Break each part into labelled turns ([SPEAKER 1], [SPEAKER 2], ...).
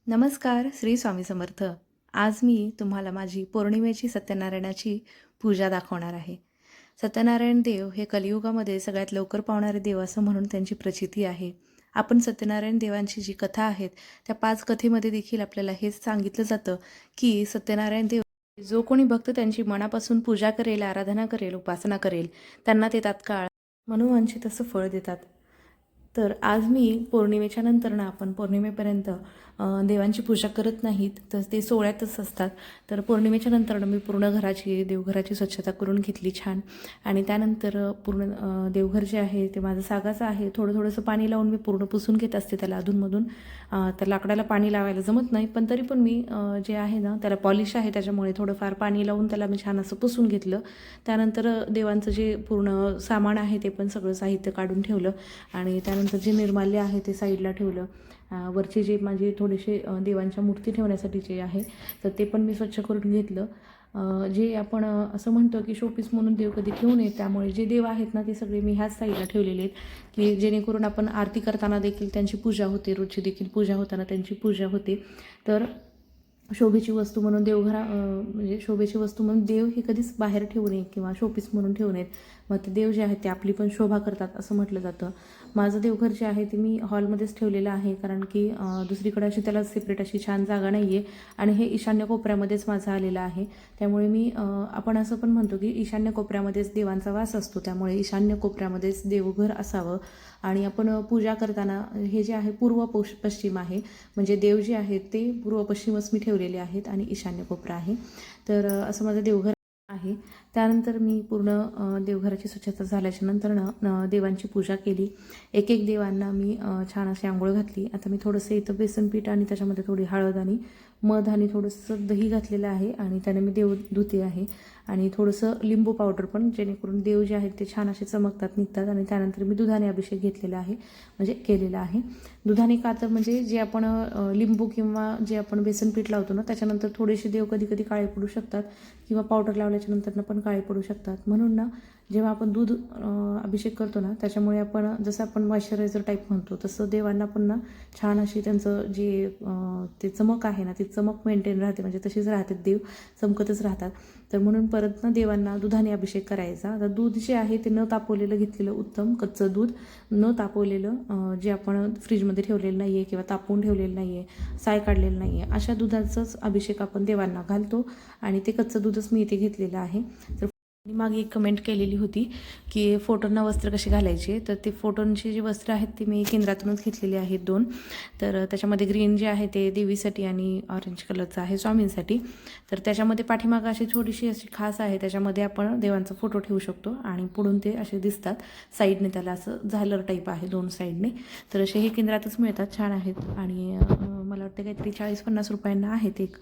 [SPEAKER 1] नमस्कार, श्री स्वामी समर्थ. आज मी तुम्हाला माझी पौर्णिमेची सत्यनारायणाची पूजा दाखवणार आहे. सत्यनारायण देव हे कलियुगामध्ये सगळ्यात लवकर पावणारे देव असं म्हणून त्यांची प्रचिती आहे. आपण सत्यनारायण देवांची जी कथा आहेत, त्या 5 कथेमध्ये देखील आपल्याला हेच सांगितलं जातं, की सत्यनारायण देव जो कोणी भक्त त्यांची मनापासून पूजा करेल, आराधना करेल, उपासना करेल, त्यांना ते तात्काळ मनोवांछित असं फळ देतात. तर आज मी पौर्णिमेच्या नंतर ना आपण पौर्णिमेपर्यंत देवांची पूजा करत नाहीत, तर ते सोहळ्यातच असतात. तर पौर्णिमेच्या नंतर मी पूर्ण देवघराची स्वच्छता करून घेतली छान. आणि त्यानंतर पूर्ण देवघर जे आहे ते माझं सागाचं आहे. थोडंसं पाणी लावून मी पूर्ण पुसून घेत असते त्याला अधूनमधून. तर लाकडाला पाणी लावायला जमत नाही, पण तरी पण मी जे आहे ना त्याला पॉलिश आहे, त्याच्यामुळे थोडंफार पाणी लावून त्याला मी छान असं पुसून घेतलं. त्यानंतर देवांचं जे पूर्ण सामान आहे ते पण सगळं साहित्य काढून ठेवलं. आणि त्यानंतर जे निर्माल्य आहे ते साईडला ठेवलं. वरचे जे माझे थोडेसे देवांच्या मूर्ती ठेवण्यासाठीचे आहे, तर ते पण मी स्वच्छ करून घेतलं. जे आपण असं म्हणतो की शोपीस म्हणून देव कधी ठेवू नये, त्यामुळे जे देव आहेत ना ते सगळे मी ह्याच साईडला ठेवलेले आहेत, की जेणेकरून आपण आरती करताना देखील त्यांची पूजा होते, रोजची देखील पूजा होताना त्यांची पूजा होते. तर शोभेची वस्तू म्हणून म्हणजे शोभेची वस्तू म्हणून देव हे कधीच बाहेर ठेवू नये किंवा शोपीस म्हणून ठेवू नयेत. मग ते देव जे आहेत ते आपली पण शोभा करतात असं म्हटलं जातं. माझं देवघर जे आहे ते मी हॉलमध्येच ठेवलेलं आहे, कारण की दुसरीकडे अशी त्याला सेपरेट अशी छान जागा नाही आहे. आणि हे ईशान्य कोपऱ्यामध्येच माझं आलेलं आहे. त्यामुळे मी आपण असं पण म्हणतो की ईशान्य कोपऱ्यामध्येच देवांचा वास असतो, त्यामुळे ईशान्य कोपऱ्यामध्येच देवघर असावं. आणि आपण पूजा करताना हे जे आहे पश्चिम आहे, म्हणजे देव जे आहेत ते पूर्व पश्चिमच मी ठेवलेले आहेत आणि ईशान्य कोपरा आहे. तर असं माझं देवघर आहे. त्यानंतर मी पूर्ण देवघराची स्वच्छता झाल्याच्या नंतर देवांची पूजा केली. एक देवांना मी छान अशी आंघोळ घातली. आता मी थोडंसं इथं बेसन पीठ आणि त्याच्यामध्ये थोडी हळद आणि मध आणि थोडंसं दही घातलेलं आहे आणि त्याने मी देव धुते आहे. आणि थोडंसं लिंबू पावडर पण, जेणेकरून देव जे आहेत ते छान असे चमकतात, निघतात. आणि त्यानंतर मी दुधाने अभिषेक घेतलेला आहे, म्हणजे केलेला आहे. दुधाने का तर म्हणजे जे आपण लिंबू किंवा जे आपण बेसन पीठ लावतो ना त्याच्यानंतर थोडेसे देव कधी कधी काळे पडू शकतात, किंवा पावडर लावल्याच्या नंतर पण काळे पडू शकतात. म्हणून ना जेव्हा आपण दूध अभिषेक करतो ना त्याच्यामुळे आपण जसं आपण मॉइश्चरायझर टाईप म्हणतो, तसं देवांना पण ना छान अशी त्यांचं जे ते चमक आहे ना ती चमक मेंटेन राहते, म्हणजे तशीच राहते, देव चमकतच राहतात. तर म्हणून परत ना देवांना दुधाने अभिषेक करायचा. तर दूध जे आहे ते न तापवलेलं घेतलेलं उत्तम, कच्चं दूध न तापवलेलं, जे आपण फ्रीजमध्ये ठेवलेलं नाही आहे किंवा तापवून ठेवलेलं नाही आहे, साय काढलेलं नाही आहे, अशा दुधाचाच अभिषेक आपण देवांना घालतो. आणि ते कच्चं दूधच मी इथे घेतलेलं आहे. तर मागे एक कमेंट केलेली होती की फोटोंना वस्त्र कशी घालायची, तर ते फोटोंची जी वस्त्र आहेत ती मी केंद्रातूनच घेतलेली आहेत 2. तर त्याच्यामध्ये ग्रीन जे आहे ते देवीसाठी आणि ऑरेंज कलरचं आहे स्वामींसाठी. तर त्याच्यामध्ये पाठीमागं अशी छोटीशी अशी खास आहे, त्याच्यामध्ये आपण देवांचा फोटो ठेवू शकतो आणि पुढून ते असे दिसतात. साईडने त्याला असं झालर टाईप आहे 2 साईडने. तर असे हे केंद्रातच मिळतात, छान आहेत. आणि मला वाटतं काहीतरी 40-50 रुपयांना आहेत एक.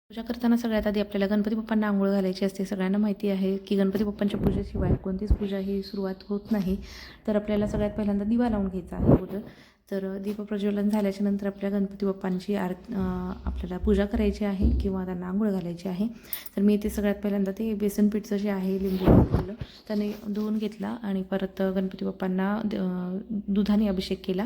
[SPEAKER 1] पूजा करताना सगळ्यात आधी आपल्याला गणपती बाप्पांना आंघोळ घालायची असते. सगळ्यांना माहिती आहे की गणपती बाप्पांच्या पूजेशिवाय कोणतीच पूजा ही सुरुवात होत नाही. तर आपल्याला सगळ्यात पहिल्यांदा दिवा लावून घ्यायचा आहे अगोदर. तर दीपप्रज्वलन झाल्याच्या नंतर आपल्या गणपती बाप्पांची आपल्याला पूजा करायची आहे किंवा त्यांना आंघोळ घालायची आहे. तर मी ते सगळ्यात पहिल्यांदा ते बेसन पीठचं जे आहे लिंबू घातलेलं त्याने धुवून घेतला आणि परत गणपती बाप्पांना दुधाने अभिषेक केला.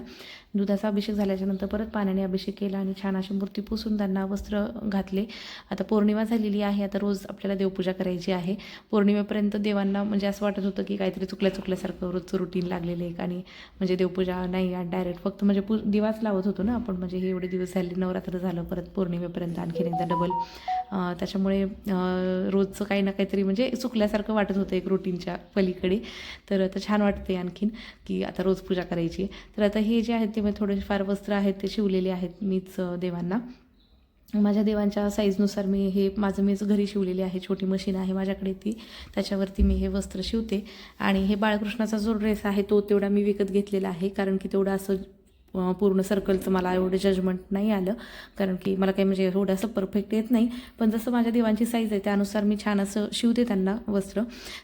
[SPEAKER 1] दुधाचा अभिषेक झाल्याच्यानंतर परत पाण्याने अभिषेक केला आणि छान अशी मूर्ती पुसून त्यांना वस्त्र घातले. आता पौर्णिमा झालेली आहे, आता रोज आपल्याला देवपूजा करायची आहे. पौर्णिमेपर्यंत देवांना म्हणजे असं वाटत होतं की काहीतरी चुकल्यासारखं रोजचं रुटीन लागलेलं आहे, आणि म्हणजे देवपूजा नाही डायरेक्ट फक्त म्हणजे दिवाच लावत होतो ना आपण, म्हणजे हे एवढे दिवस झाले, नवरात्र झालं, परत पौर्णिमेपर्यंत आणखीन एकदा डबल. त्याच्यामुळे रोजचं काही ना काहीतरी म्हणजे चुकल्यासारखं वाटत होतं एक रुटीनच्या पलीकडे. तर आता छान वाटते आणखीन की आता रोज पूजा करायची. तर आता हे जे आहेत ते थोडेफार वस्त्र आहेत ते शिवलेले आहेत मीच देवांना. माझ्या देवांच्या साईजनुसार मीच घरी शिवलेली आहे, छोटी मशीन आहे माझ्याकडे ती, त्याच्यावरती मी हे वस्त्र शिवते. आणि हे बाळकृष्णाचा जो ड्रेस आहे तो तेवढा मी विकत घेतलेला आहे, कारण की तेवढं असं पूर्ण सर्कलचं मला एवढं जजमेंट नाही आलं, कारण की मला काही म्हणजे एवढं असं परफेक्ट येत नाही. पण जसं माझ्या देवांची साईज आहे त्यानुसार मी छान असं शिवते त्यांना वस्त्र.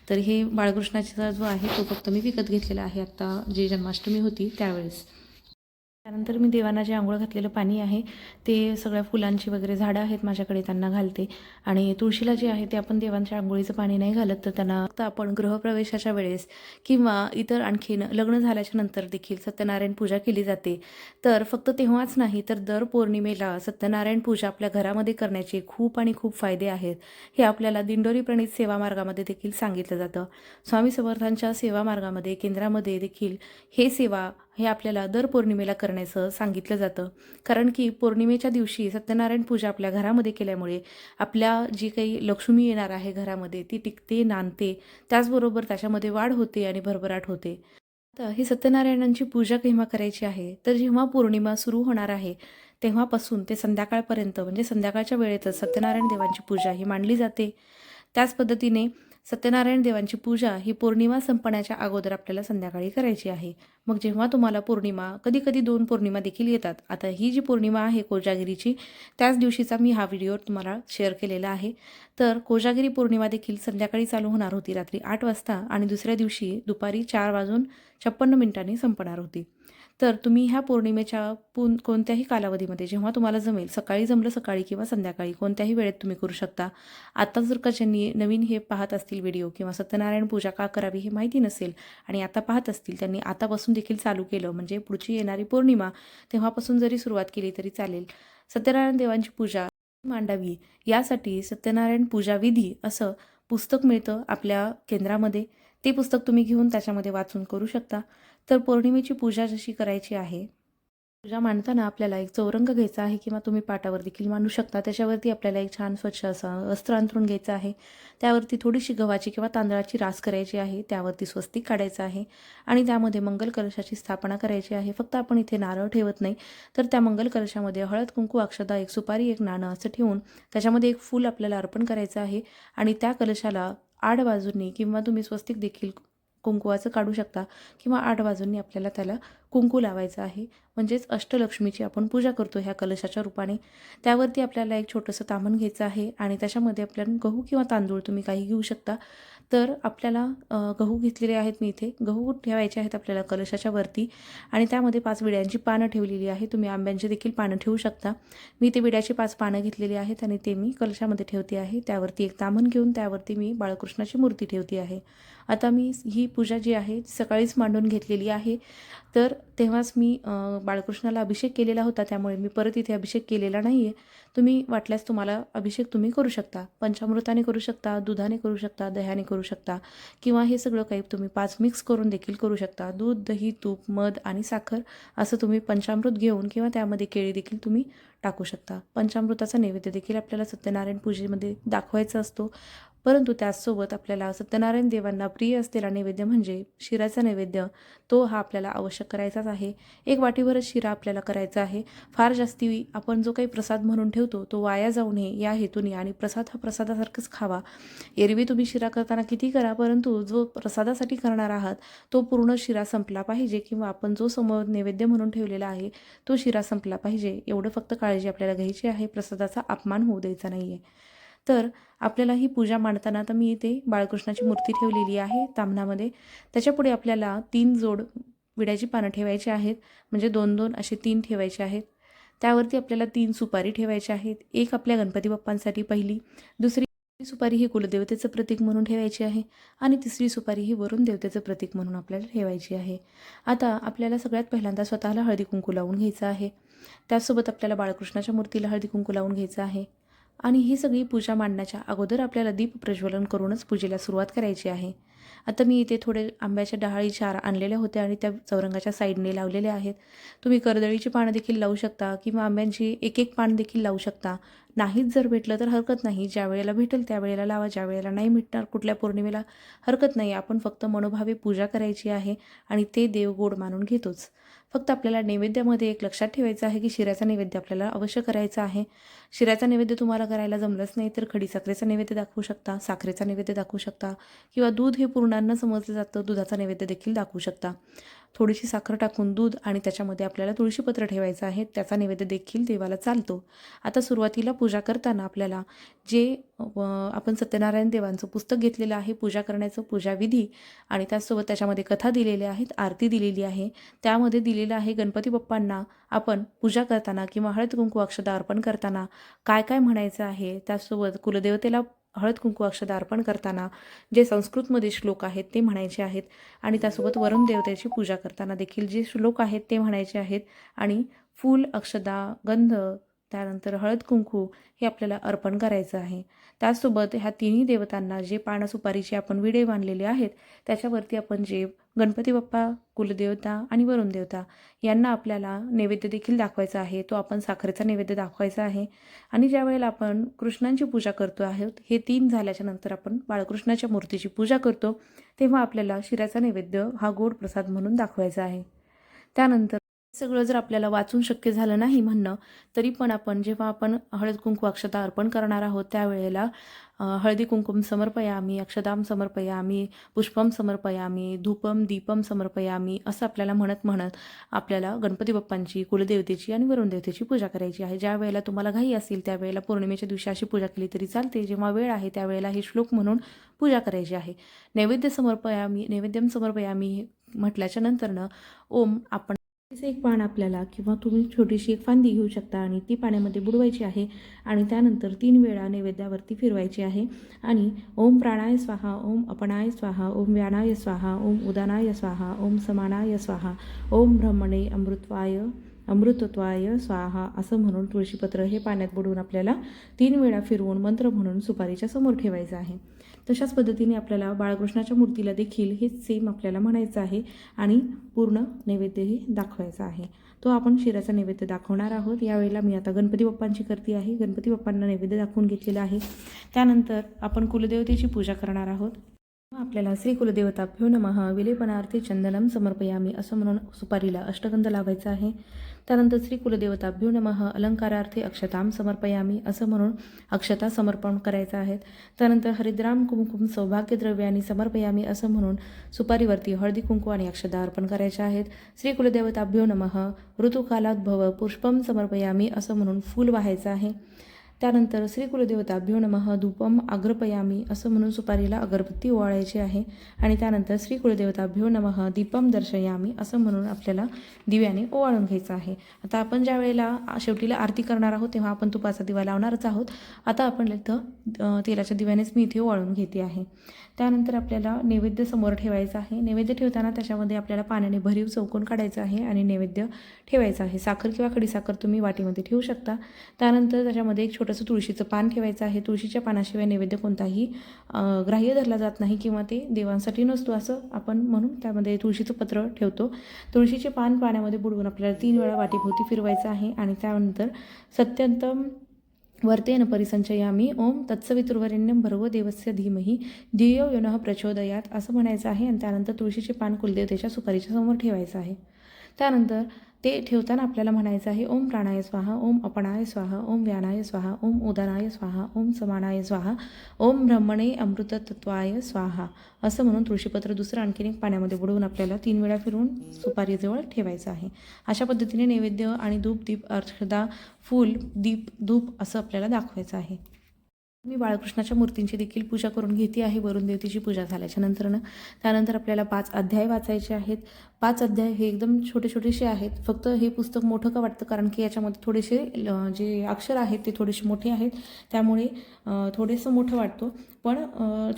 [SPEAKER 1] तर हे बाळकृष्णाचा जो आहे तो फक्त मी विकत घेतलेला आहे आत्ता जी जन्माष्टमी होती त्यावेळेस. त्यानंतर मी देवांना जे आंघोळ घातलेलं पाणी आहे ते सगळ्या फुलांची वगैरे झाडं आहेत माझ्याकडे त्यांना घालते. आणि तुळशीला जे आहे ते आपण देवांच्या आंघोळीचं पाणी नाही घालत, तर त्यांना फक्त आपण गृहप्रवेशाच्या वेळेस किंवा इतर आणखीन लग्न झाल्याच्या नंतर देखील सत्यनारायण पूजा केली जाते. तर फक्त तेव्हाच नाही, तर दर पौर्णिमेला सत्यनारायण पूजा आपल्या घरामध्ये करण्याचे खूप आणि खूप फायदे आहेत. हे आपल्याला दिंडोरी प्रणीत सेवा मार्गामध्ये देखील सांगितलं जातं. स्वामी समर्थांच्या सेवा मार्गामध्ये केंद्रामध्ये देखील हे आपल्याला दर पौर्णिमेला करण्याचं सांगितलं जातं. कारण की पौर्णिमेच्या दिवशी सत्यनारायण पूजा आपल्या घरामध्ये केल्यामुळे आपल्या जी काही लक्ष्मी येणार आहे घरामध्ये ती टिकते, नांदते, त्याचबरोबर त्याच्यामध्ये वाढ होते आणि भरभराट होते. तर ही सत्यनारायणांची पूजा केव्हा करायची आहे, तर जेव्हा पौर्णिमा सुरू होणार आहे तेव्हापासून ते संध्याकाळपर्यंत, म्हणजे संध्याकाळच्या वेळेतच सत्यनारायण देवांची पूजा ही मांडली जाते. त्याच पद्धतीने सत्यनारायण देवांची पूजा ही पौर्णिमा संपण्याच्या अगोदर आपल्याला संध्याकाळी करायची आहे. मग जेव्हा तुम्हाला पौर्णिमा, कधी-कधी 2 पौर्णिमा देखील येतात. आता ही जी पौर्णिमा आहे कोजागिरीची, त्याच दिवशीचा मी हा व्हिडिओ तुम्हाला शेअर केलेला आहे. तर कोजागिरी पौर्णिमा देखील संध्याकाळी चालू होणार होती रात्री 8 वाजता आणि दुसऱ्या दिवशी दुपारी 4:56 संपणार होती. तर तुम्ही ह्या पौर्णिमेच्या कोणत्याही कालावधीमध्ये जेव्हा तुम्हाला जमेल, सकाळी जमलं सकाळी किंवा संध्याकाळी कोणत्याही वेळेत तुम्ही करू शकता. आता जर का ज्यांनी नवीन हे पाहत असतील व्हिडिओ किंवा सत्यनारायण पूजा का करावी हे माहिती नसेल आणि आता पाहत असतील, त्यांनी आतापासून देखील चालू केलं म्हणजे पुढची येणारी पौर्णिमा तेव्हापासून जरी सुरुवात केली तरी चालेल. सत्यनारायण देवांची पूजा मांडावी यासाठी सत्यनारायण पूजा विधी असं पुस्तक मिळतं आपल्या केंद्रामध्ये. ते पुस्तक तुम्ही घेऊन त्याच्यामध्ये वाचून करू शकता. तर पौर्णिमेची पूजा जशी करायची आहे, पूजा मांडताना आपल्याला एक चौरंग घ्यायचा आहे किंवा तुम्ही पाटावर देखील मांडू शकता. त्याच्यावरती आपल्याला एक छान स्वच्छ असं वस्त्र अंथरून घ्यायचं आहे. त्यावरती थोडीशी गव्हाची किंवा तांदळाची रास करायची आहे. त्यावरती स्वस्तिक काढायचं आहे आणि त्यामध्ये मंगल कलशाची स्थापना करायची आहे. फक्त आपण इथे नारळ ठेवत नाही, तर त्या मंगल कलशामध्ये हळद, कुंकू, अक्षता, एक सुपारी, एक नाणं असं ठेवून त्याच्यामध्ये एक फूल आपल्याला अर्पण करायचं आहे आणि त्या कलशाला आड बाजूंनी किंवा तुम्ही स्वस्तिक देखील कुंकुवाचं काढू शकता किंवा 8 बाजूंनी आपल्याला त्याला कुंकू लावायचं आहे. म्हणजेच अष्टलक्ष्मीची आपण पूजा करतो ह्या कलशाच्या रूपाने. त्यावरती आपल्याला एक छोटंसं ताम्हण घ्यायचं आहे आणि त्याच्यामध्ये आपल्याला गहू किंवा तांदूळ तुम्ही काही घेऊ शकता. तर आपल्याला गहू घेतलेले आहेत मी इथे. गहू ठेवायचे आहेत आपल्याला कलशाच्या वरती आणि त्यामध्ये 5 विड्यांची पानं ठेवलेली आहे. तुम्ही आंब्यांची देखील पानं ठेवू शकता. मी ते विड्याची 5 पानं घेतलेली आहेत आणि ते मी कलशामध्ये ठेवते आहे. त्यावरती एक ताम्हण घेऊन त्यावरती मी बाळकृष्णाची मूर्ती ठेवते आहे. आता मी ही पूजा जी आहे ती सकाळीच मांडून घेतलेली आहे. तर तेव्हाच मी बाळकृष्णाला अभिषेक केलेला होता, त्यामुळे मी परत इथे अभिषेक केलेला नाही आहे. तुम्ही वाटल्यास तुम्हाला अभिषेक तुम्ही करू शकता. पंचामृताने करू शकता, दुधाने करू शकता, दह्याने करू शकता किंवा हे सगळं काही तुम्ही 5 मिक्स करून देखील करू शकता. दूध, दही, तूप, मध आणि साखर असं तुम्ही पंचामृत घेऊन किंवा त्यामध्ये केळी देखील तुम्ही टाकू शकता. पंचामृताचा नैवेद्य देखील आपल्याला सत्यनारायण पूजेमध्ये दाखवायचा असतो. परंतु त्याचसोबत आपल्याला सत्यनारायण देवांना प्रिय असलेला नैवेद्य म्हणजे शिऱ्याचा नैवेद्य, तो हा आपल्याला आवश्यक करायचाच आहे. 1 वाटीभरच शिरा आपल्याला करायचा आहे. फार जास्ती आपण जो काही प्रसाद म्हणून ठेवतो तो वाया जाऊ नये या हेतूने आणि प्रसाद हा प्रसादासारखंच खावा. एरवी तुम्ही शिरा करताना किती करा, परंतु जो प्रसादासाठी करणार आहात तो पूर्ण शिरा संपला पाहिजे किंवा आपण जो समोर नैवेद्य म्हणून ठेवलेला आहे तो शिरा संपला पाहिजे. एवढं फक्त काळजी आपल्याला घ्यायची आहे. प्रसादाचा अपमान होऊ द्यायचा नाही आहे. तर आपल्याला ही पूजा मांडताना आता मी इथे बाळकृष्णाची मूर्ती ठेवलेली आहे ताम्हणामध्ये. त्याच्यापुढे आपल्याला 3 जोड विड्याची पानं ठेवायची आहेत. म्हणजे 2-2 असे 3 ठेवायचे आहेत. त्यावरती आपल्याला 3 सुपारी ठेवायच्या आहेत. एक आपल्या गणपती बाप्पांसाठी पहिली, दुसरी सुपारी ही कुलदेवतेचं प्रतीक म्हणून ठेवायची आहे आणि तिसरी सुपारी ही वरुण देवतेचं प्रतीक म्हणून आपल्याला ठेवायची आहे. आता आपल्याला सगळ्यात पहिल्यांदा स्वतःला हळदी कुंकू लावून घ्यायचं आहे. त्याचसोबत आपल्याला बाळकृष्णाच्या मूर्तीला हळदी कुंकू लावून घ्यायचं आहे आणि ही सगळी पूजा मांडण्याच्या अगोदर आपल्याला दीप प्रज्वलन करूनच पूजेला सुरुवात करायची आहे. आता मी इथे थोडे आंब्याच्या डहाळी 4 आणलेल्या होत्या आणि त्या चौरंगाच्या साईडने लावलेल्या आहेत. तुम्ही कर्दळीची पानं देखील लावू शकता किंवा आंब्यांची एक पान देखील लावू शकता. नाहीच जर भेटलं तर हरकत नाही. ज्या वेळेला भेटेल त्यावेळेला लावा, ज्या वेळेला नाही भेटणार कुठल्या पौर्णिमेला हरकत नाही. आपण फक्त मनोभावे पूजा करायची आहे आणि ते देव गोड मानून घेतोच. फक्त आपल्याला नैवेद्यामध्ये एक लक्षात ठेवायचं आहे की शिऱ्याचा नैवेद्य आपल्याला अवश्य करायचा आहे. शिऱ्याचा नैवेद्य तुम्हाला करायला जमलंच नाही तर खडीसाखरेचा नैवेद्य दाखवू शकता, साखरेचा नैवेद्य दाखवू शकता किंवा दूध हे पूर्णान्न समजलं जातं, दुधाचा नैवेद्य देखील दाखवू शकता. थोडीशी साखर टाकून दूध आणि त्याच्यामध्ये आपल्याला तुळशीपत्र ठेवायचं आहे. त्याचा नैवेद्य देखील देवाला चालतो. आता सुरुवातीला पूजा करताना आपल्याला जे आपण सत्यनारायण देवांचं पुस्तक घेतलेलं आहे पूजा करण्याचं पूजाविधी आणि त्याचसोबत त्याच्यामध्ये कथा दिलेल्या आहेत, आरती दिलेली आहे. त्यामध्ये दिलेलं आहे गणपती बाप्पांना आपण पूजा करताना किंवा हळद कुंकू अक्षता अर्पण करताना काय काय म्हणायचं आहे. त्याचसोबत कुलदेवतेला हळद कुंकू अक्षता अर्पण करताना जे संस्कृतमध्ये श्लोक आहेत ते म्हणायचे आहेत आणि त्यासोबत वरुण देवतेची पूजा करताना देखील जे श्लोक आहेत ते म्हणायचे आहेत आणि फूल, अक्षता, गंध, त्यानंतर हळद कुंकू हे आपल्याला अर्पण करायचं आहे. त्याचसोबत ह्या तिन्ही देवतांना जे पानं सुपारीचे आपण विडे बांधलेले आहेत त्याच्यावरती आपण जे गणपती बाप्पा, कुलदेवता आणि वरुण देवता यांना आपल्याला नैवेद्य देखील दाखवायचा आहे. तो आपण साखरेचा नैवेद्य दाखवायचा आहे. आणि ज्या वेळेला आपण कृष्णांची पूजा करतो आहोत, हे 3 झाल्याच्या नंतर आपण बाळकृष्णाच्या मूर्तीची पूजा करतो, तेव्हा आपल्याला शिऱ्याचा नैवेद्य हा गोड प्रसाद म्हणून दाखवायचा आहे. त्यानंतर सगळं जर आपल्याला वाचून शक्य झालं नाही म्हणणं, तरी पण आपण जेव्हा आपण हळद कुंकू अक्षता अर्पण करणार आहोत त्यावेळेला हळदी कुंकुम समर्पयामी, अक्षतां समर्पयामी, पुष्पम समर्पयामी, धूपम दीपम समर्पयामी असं आपल्याला म्हणत आपल्याला गणपती बाप्पांची, कुलदेवतेची आणि वरुण देवतेची पूजा करायची आहे. ज्या वेळेला तुम्हाला घाई असेल त्यावेळेला पौर्णिमेच्या दिवशी अशी पूजा केली तरी चालते. जेव्हा वेळ आहे त्यावेळेला हे श्लोक म्हणून पूजा करायची आहे. नैवेद्यम समर्पयामी म्हटल्याच्या नंतरनं ओम आपण एक पान आपल्याला किंवा तुम्ही छोटीशी एक फांदी घेऊ शकता आणि ती पाण्यामध्ये बुडवायची आहे आणि त्यानंतर 3 वेळा नैवेद्यावरती फिरवायची आहे आणि ओम प्राणाय स्वाहा, ओम अपनाय स्वाहा, ओम व्यानाय स्वाहा, ओम उदानाय स्वाहा, ओम समानाय स्वाहा, ओम ब्रह्मणे अमृतत्वाय स्वाहा असं म्हणून तुळशीपत्र हे पाण्यात बुडवून आपल्याला 3 वेळा फिरवून मंत्र म्हणून सुपारीच्या समोर ठेवायचं आहे. तशाच पद्धतीने आपल्याला बाळकृष्णाच्या मूर्तीला देखील हेच सेम आपल्याला म्हणायचं आहे आणि पूर्ण नैवेद्यही दाखवायचा आहे. तो आपण शिऱ्याचा नैवेद्य दाखवणार आहोत. यावेळेला मी आता गणपती बाप्पांची करते आहे. गणपती बाप्पांना नैवेद्य दाखवून घेतलेला आहे. त्यानंतर आपण कुलदेवतेची पूजा करणार आहोत. आपल्याला श्री कुलदेवताभ्यो नमः विलेपनार्थी चंदनम समर्पयामी असं म्हणून सुपारीला अष्टगंध लावायचा आहे. त्यानंतर श्री कुलदेवताभ्यो नमः अलंकारार्थी अक्षतां समर्पयामी असं म्हणून अक्षता समर्पण करायचं आहे. त्यानंतर हरिद्राम कुंकुम सौभाग्यद्रव्यानी समर्पयामी असं म्हणून सुपारीवरती हळदी कुंकू आणि अक्षता अर्पण करायच्या आहेत. श्री कुलदेवताभ्यो नमः ऋतुकालात भव पुष्पम समर्पयामी असं म्हणून फूल वाहायचं आहे. त्यानंतर श्री कुलदेवताभ्यो नमः धूपम अग्रपयामी असं म्हणून सुपारीला अगरबत्ती ओवाळायची आहे आणि त्यानंतर श्री कुलदेवताभ्यो नमः दीपम दर्शयामी असं म्हणून आपल्याला दिव्याने ओवाळून घ्यायचं आहे. आता आपण ज्या वेळेला शेवटीला आरती करणार आहोत तेव्हा आपण तुपाचा दिवा लावणारच आहोत. आता आपण इथं तेलाच्या दिव्यानेच मी इथे ओवाळून घेते आहे. त्यानंतर आपल्याला नैवेद्य समोर ठेवायचा आहे. नैवेद्य ठेवताना त्याच्यामध्ये आपल्याला पाण्याने भरीव चौकोन काढायचं आहे आणि नैवेद्य ठेवायचं आहे. साखर किंवा खडीसाखर तुम्ही वाटीमध्ये ठेवू शकता. त्यानंतर त्याच्यामध्ये एक छोटंसं तुळशीचं पान ठेवायचं आहे. तुळशीच्या पानाशिवाय नैवेद्य कोणताही ग्राह्य धरला जात नाही किंवा ते देवांसाठी नसतो असं आपण म्हणून त्यामध्ये तुळशीचं पत्र ठेवतो. तुळशीचे पान पाण्यामध्ये बुडवून आपल्याला 3 वेळा वाटीभोवती फिरवायचं आहे आणि त्यानंतर सत्यंतम वर्तेन परिसंचयामी ओम तत्सवितुर्वरेण्यं भर्गो देवस्य धीमहि धियो यो नः प्रचोदयात असं म्हणायचं आहे आणि त्यानंतर तुळशीचे पान कुलदेवतेच्या सुपारीच्या समोर ठेवायचं आहे. त्यानंतर ते ठेवताना आपल्याला म्हणायचं आहे ओम प्राणाय स्वाहा, ओम अपनाय स्वाहा, ओम व्यानाय स्वाहा, ओम उदानाय स्वाहा, ओम समानाय स्वाहा, ओम ब्रह्मणे अमृतत्वाय स्वाहा असं म्हणून तुळशीपत्र दुसरं आणखीन एक पाण्यामध्ये बुडवून आपल्याला 3 वेळा फिरवून सुपारीजवळ ठेवायचं आहे. अशा पद्धतीने नैवेद्य आणि धूप, दीप, अक्षता, फूल, दीप, धूप असं आपल्याला दाखवायचं आहे. मी बाळकृष्णाच्या मूर्तींची देखील पूजा करून घेते आहे. वरुण देवतेची पूजा झाल्याच्या नंतरनं त्यानंतर आपल्याला 5 अध्याय वाचायचे आहेत. 5 अध्याय हे एकदम छोटेसे आहेत. फक्त हे पुस्तक मोठं का वाटतं कारण की याच्यामध्ये थोडेसे जे अक्षर आहेत ते थोडेसे मोठे आहेत त्यामुळे थोडेसं मोठं वाटतो. पण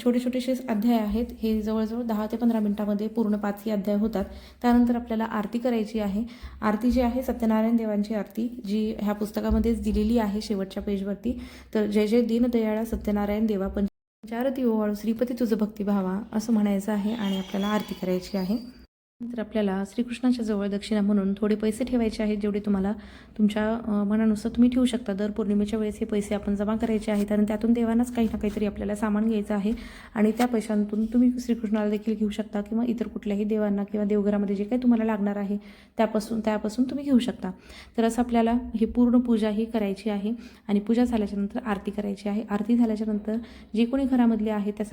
[SPEAKER 1] छोटेसे अध्याय आहेत. हे जवळजवळ 10 ते 15 मिनिटामध्ये पूर्ण 5ही अध्याय होतात. त्यानंतर आपल्याला आरती करायची आहे. आरती जी आहे सत्यनारायण देवांची आरती जी ह्या पुस्तकामध्येच दिलेली आहे शेवटच्या पेजवरती. तर जय जय दीनदयाळा सत्यनारायण देवा पंचारती ओवाळू श्रीपती तुझं भक्तिभावा असं म्हणायचं आहे आणि आपल्याला आरती करायची आहे. नंतर आपल्याला श्रीकृष्णाच्या जवळ दक्षिणा म्हणून थोडे पैसे ठेवायचे आहेत. जेवढे तुम्हाला तुमच्या मनानुसार तुम्ही ठेवू शकता. दर पौर्णिमेच्या वेळेस हे पैसे आपण जमा करायचे आहेत आणि त्यातून देवांनाच काही ना काहीतरी आपल्याला सामान घ्यायचं आहे आणि त्या पैशांतून तुम्ही श्रीकृष्णाला देखील घेऊ शकता किंवा इतर कुठल्याही देवांना किंवा देवघरामध्ये जे काही तुम्हाला लागणार आहे त्यापासून तुम्ही घेऊ शकता. तर असं आपल्याला हे पूर्ण पूजा ही करायची आहे आणि पूजा झाल्याच्यानंतर आरती करायची आहे. आरती झाल्याच्यानंतर जे कोणी घरामधले आहे त्या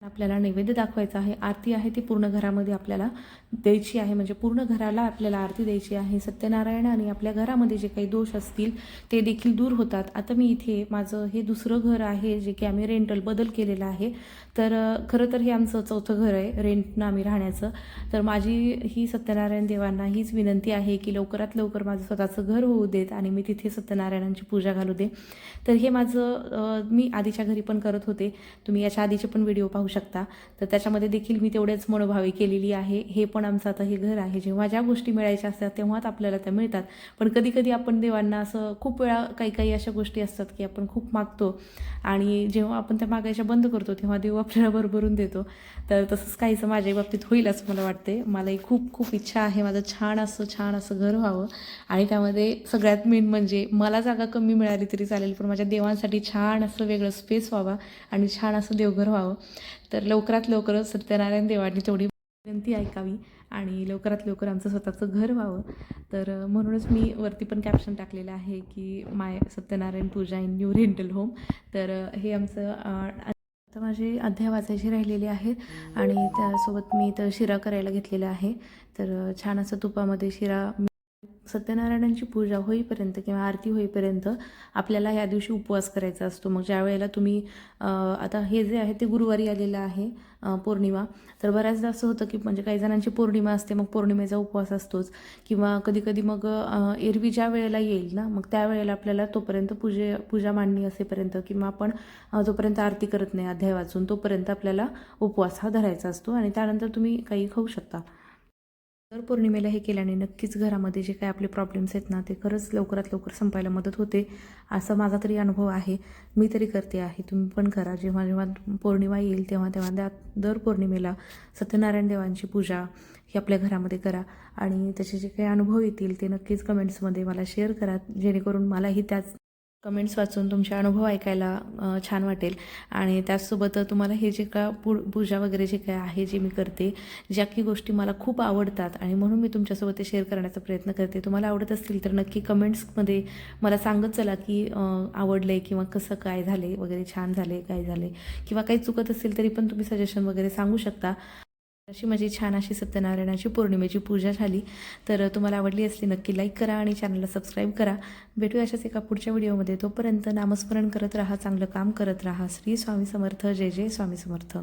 [SPEAKER 1] आपल्याला नैवेद्य दाखवायचा आहे. आरती आहे ती पूर्ण घरामध्ये आपल्याला द्यायची आहे, म्हणजे पूर्ण घराला आपल्याला आरती द्यायची आहे. सत्यनारायण आणि आपल्या घरामध्ये जे काही दोष असतील ते देखील दूर होतात. आता मी इथे माझं हे दुसरं घर आहे जे की आम्ही रेंटल बदल केलेलं आहे. तर खरं तर हे आमचं चौथं घर आहे रेंटनं आम्ही राहण्याचं. तर माझी ही सत्यनारायण देवांना हीच विनंती आहे की लवकरात लवकर माझं स्वतःचं घर होऊ देत आणि मी तिथे सत्यनारायणांची पूजा घालू दे. तर हे माझं मी आधीच्या घरी पण करत होते. तुम्ही याच्या आधीचे पण व्हिडिओ पाहू शकता. तर त्याच्यामध्ये देखील मी तेवढेच मनोभावे केलेली आहे. हे पण आमचं आता हे घर आहे. जेव्हा ज्या गोष्टी मिळायच्या असतात तेव्हाच आपल्याला त्या मिळतात. पण कधी कधी आपण देवांना असं खूप वेळा काही काही अशा गोष्टी असतात की आपण खूप मागतो आणि जेव्हा आपण त्या मागायच्या बंद करतो तेव्हा देव आपल्याला भरभरून देतो. तर तसंच काहीसं माझ्या बाबतीत होईल असं मला वाटते. मलाही खूप खूप इच्छा आहे माझं छान असं घर व्हावं आणि त्यामध्ये सगळ्यात मेन म्हणजे मला जागा कमी मिळाली तरी चालेल पण माझ्या देवांसाठी छान असं वेगळं स्पेस व्हावा आणि छान असं देवघर व्हावं. तर लवकरात लवकर सत्यनारायण देवांनी तेवढी विनंती ऐकावी आणि लवकरात लवकर आमचं स्वतःचं घर व्हावं. तर म्हणूनच मी वरती पण कॅप्शन टाकलेलं आहे की माय सत्यनारायण पूजा इन न्यू रेंटल होम. तर हे आमचं आता माझे अध्याय वाचायचे राहिलेले आहेत आणि त्यासोबत मी तर शिरा करायला घेतलेला आहे. तर छान असं तुपामध्ये शिरा सत्यनारायणांची पूजा होईपर्यंत किंवा आरती होईपर्यंत आपल्याला ह्या दिवशी उपवास करायचा असतो. मग ज्या वेळेला तुम्ही आता हे जे आहे ते गुरुवारी आलेलं आहे पौर्णिमा. तर बऱ्याचदा असं होतं की म्हणजे काही जणांची पौर्णिमा असते मग पौर्णिमेचा उपवास असतोच किंवा कधी कधी मग एरवी ज्या वेळेला येईल ना मग त्यावेळेला आपल्याला तोपर्यंत पूजा मांडणी असेपर्यंत किंवा आपण जोपर्यंत आरती करत नाही अध्याय वाचून तोपर्यंत आपल्याला उपवास हा धरायचा असतो आणि त्यानंतर तुम्ही काही खाऊ शकता. तर पौर्णिमेला हे केल्याने नक्कीच घरामध्ये जे काही आपले प्रॉब्लेम्स आहेत ना ते खरंच लवकरात लवकर संपायला मदत होते असा माझा तरी अनुभव आहे. मी तरी करते आहे. तुम्ही पण करा. जेव्हा जेव्हा पौर्णिमा येईल तेव्हा तेव्हा दर पौर्णिमेला सत्यनारायण देवांची पूजा ही आपल्या घरामध्ये करा आणि त्याचे जे काही अनुभव येतील ते नक्कीच कमेंट्समध्ये मला शेअर करा जेणेकरून मलाही त्याच कमेंट्स वाचून तुमचे अनुभव ऐकायला छान वाटेल. आणि त्याचसोबत तुम्हाला हे जे का पूजा वगैरे जे काय आहे जे मी करते ज्या काही गोष्टी मला खूप आवडतात आणि म्हणून मी तुमच्यासोबत ते शेअर करण्याचा प्रयत्न करते. तुम्हाला आवडत असतील तर नक्की कमेंट्समध्ये मला सांगत चला की आवडलं आहे किंवा कसं काय झाले वगैरे छान झाले काय झाले किंवा काही चुकत असेल तरी पण तुम्ही सजेशन वगैरे सांगू शकता. अशी माझी छान अशी सत्यनारायणाची पौर्णिमेची पूजा झाली. तर तुम्हाला आवडली असली नक्की लाईक करा आणि चॅनलला सबस्क्राईब करा. भेटूया अशाच एका पुढच्या व्हिडिओमध्ये. तोपर्यंत नामस्मरण करत राहा, चांगलं काम करत राहा. श्री स्वामी समर्थ. जय जय स्वामी समर्थ.